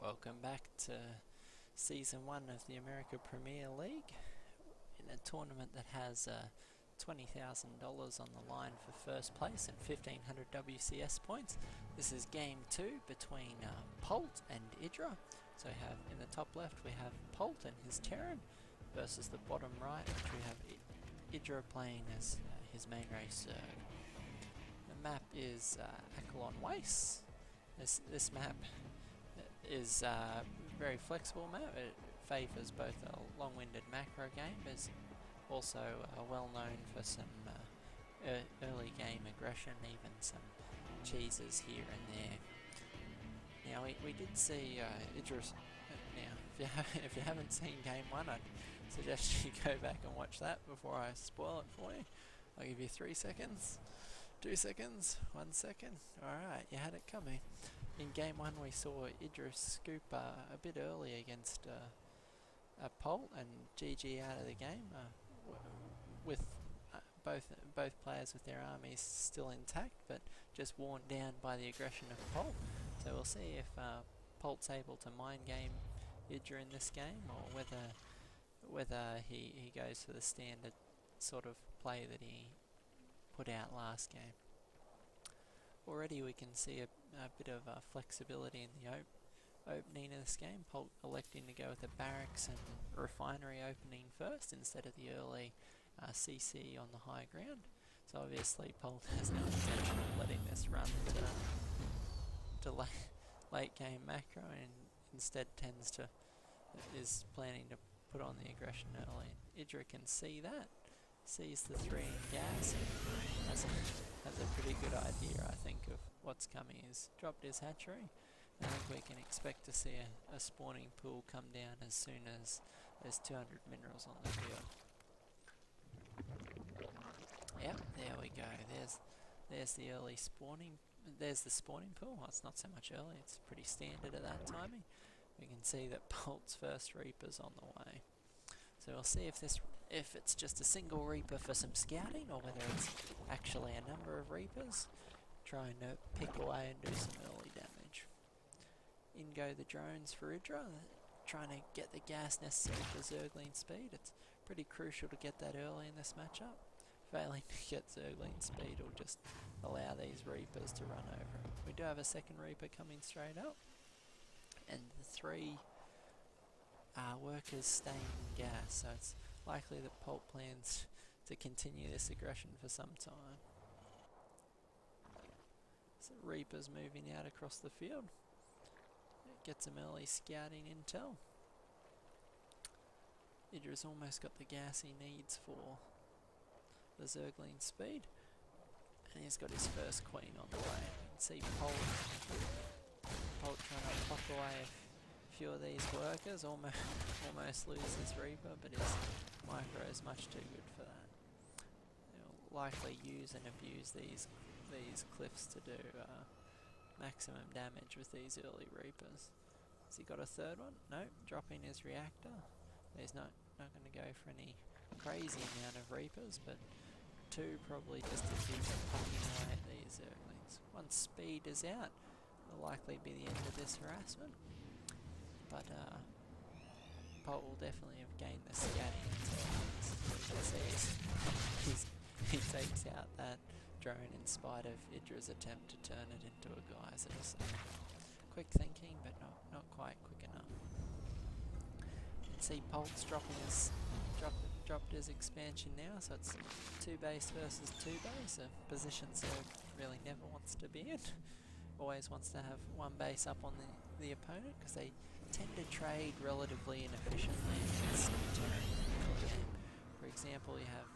Welcome back to Season 1 of the America Premier League in a tournament that has $20,000 on the line for first place and 1,500 WCS points. This is Game 2 between Polt and Idra. So we have in the top left we have Polt and his Terran versus the bottom right, which we have Idra playing as his main race Zerg. The map is Akalon Wastes. This map is a very flexible map. It favours both a long-winded macro game, but is also well known for some early game aggression, even some cheeses here and there. Now we did see Idra's. Now if you haven't seen Game 1, I'd suggest you go back and watch that before I spoil it for you. I'll give you 3 seconds. 2 seconds, 1 second. Alright, you had it coming. In Game 1 we saw Idra scoop a bit early against Polt and GG out of the game with both players with their armies still intact, but just worn down by the aggression of Polt. So we'll see if Polt's able to mind game Idra in this game, or whether he goes for the standard sort of play that he put out last game. Already we can see a bit of flexibility in the opening of this game. Polt electing to go with a barracks and refinery opening first instead of the early CC on the high ground. So obviously Polt has no intention of letting this run to late game macro, and instead is planning to put on the aggression early. Idra can see that. Sees the 3 in gas and has a pretty good idea, I think, of what's coming. He's dropped his hatchery. I think we can expect to see a spawning pool come down as soon as there's 200 minerals on the field. Yep, there we go. There's the early spawning. There's the spawning pool. Well, it's not so much early. It's pretty standard at that timing. We can see that Polt's first Reaper's on the way. So we'll see if it's just a single Reaper for some scouting, or whether it's actually a number of Reapers trying to pick away and do some early damage. In go the drones for Idra, trying to get the gas necessary for Zergling speed. It's pretty crucial to get that early in this matchup. Failing to get Zergling speed will just allow these Reapers to run over it. We do have a second Reaper coming straight up, and the 3 workers staying in gas, so it's likely that Polt plans to continue this aggression for some time. So Reaper's moving out across the field. Get some early scouting intel. Idra's almost got the gas he needs for the Zergling speed, and he's got his first queen on the way. You can see Polt trying to pluck away a few of these workers, almost loses Reaper, but his micro is much too good for that. He'll likely use and abuse these cliffs to do maximum damage with these early Reapers. Has he got a third one? Nope, dropping his reactor. He's not going to go for any crazy amount of Reapers, but 2 probably just to keep plucking away at these Zerglings. Once speed is out, it'll likely be the end of this harassment. But Polt will definitely have gained the scouting intel. He takes out that drone in spite of Idra's attempt to turn it into a geyser. So quick thinking, but not quite quick enough. You can see Polt's dropped his expansion now, so it's 2 base versus 2 base, a position Zerg really never wants to be in. Always wants to have 1 base up on the opponent, because they tend to trade relatively inefficiently against terrain. For example, you have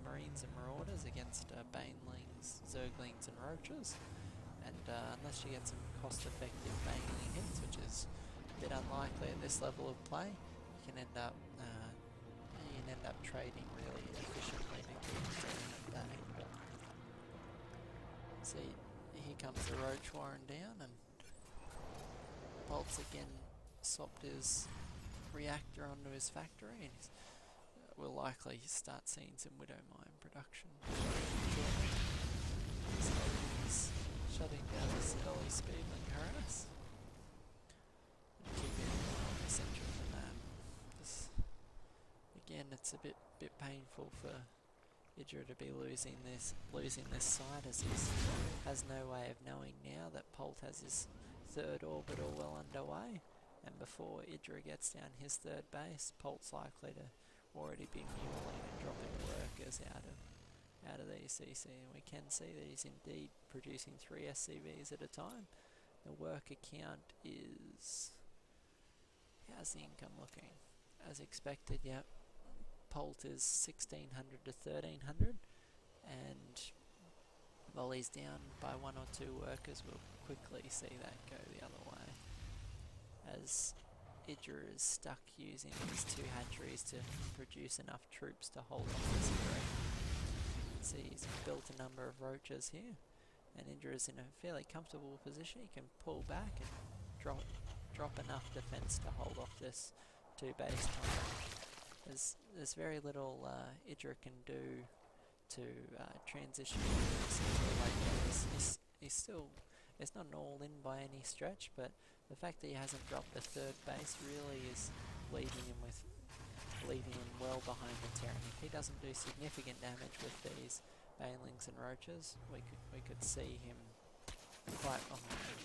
Marines and Marauders against Banelings, Zerglings and Roaches, and unless you get some cost-effective Baneling hits, which is a bit unlikely at this level of play, you can end up trading really efficiently to keep the terrain at bay. See, here comes the Roach Warren down, and Polt's again swapped his reactor onto his factory, and we'll likely start seeing some Widow Mine production. So he's shutting down this early speedling harass. it's a bit painful for Idra to be losing this side, as he has no way of knowing now that Polt has his third orbital well underway, and before Idra gets down his third base, Polt's likely to already be muling and dropping workers out of these CC, and we can see that he's indeed producing 3 SCVs at a time. The worker count is... how's the income looking? As expected, yep. Polt is 1600 to 1300, and while he's down by 1 or 2 workers, we'll quickly see that go the other way, as Idra is stuck using these 2 hatcheries to produce enough troops to hold off this threat. See, he's built a number of roaches here, and Idra is in a fairly comfortable position. He can pull back and drop enough defense to hold off this 2 base time. There's very little Idra can do to transition into like this. He's still, it's not an all-in by any stretch, but the fact that he hasn't dropped the 3rd base really is leaving him well behind the Terran. If he doesn't do significant damage with these banelings and roaches, we could see him quite behind.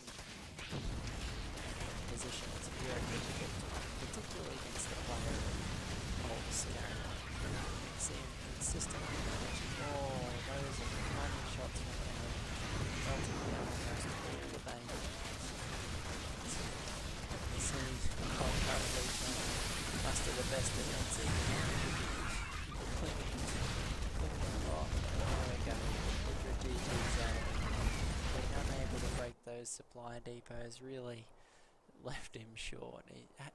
Position is very difficult, particularly against the player Polt's character. You can see him consistently managing all those money shots from him, melting down almost all the banelings. You see Polt currently muster the best defense he can. Clinging off. There we go. Idra GG's out. Being unable to break those supply depots really left him short.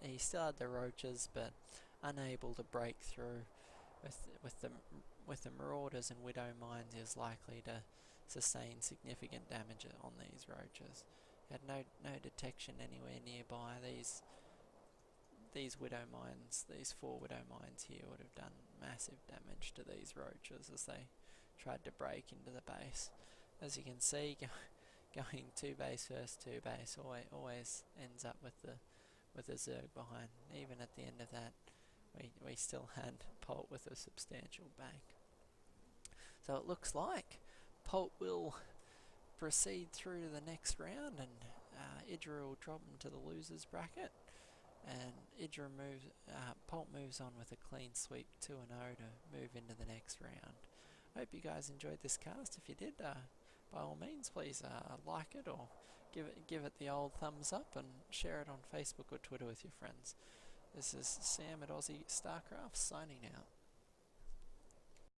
He still had the roaches, but unable to break through with the marauders and widow mines. He was likely to sustain significant damage on these roaches. Had no detection anywhere nearby. These widow mines, these 4 widow mines here, would have done massive damage to these roaches as they tried to break into the base. As you can see, going 2 base first, 2 base always ends up with a Zerg behind. Even at the end of that, we still had Polt with a substantial bank. So it looks like Polt will proceed through to the next round, and Idra will drop into the losers bracket, and Polt moves on with a clean sweep 2-0 to move into the next round. Hope you guys enjoyed this cast. If you did, by all means, please like it or give it the old thumbs up, and share it on Facebook or Twitter with your friends. This is Sam at Aussie StarCraft signing out.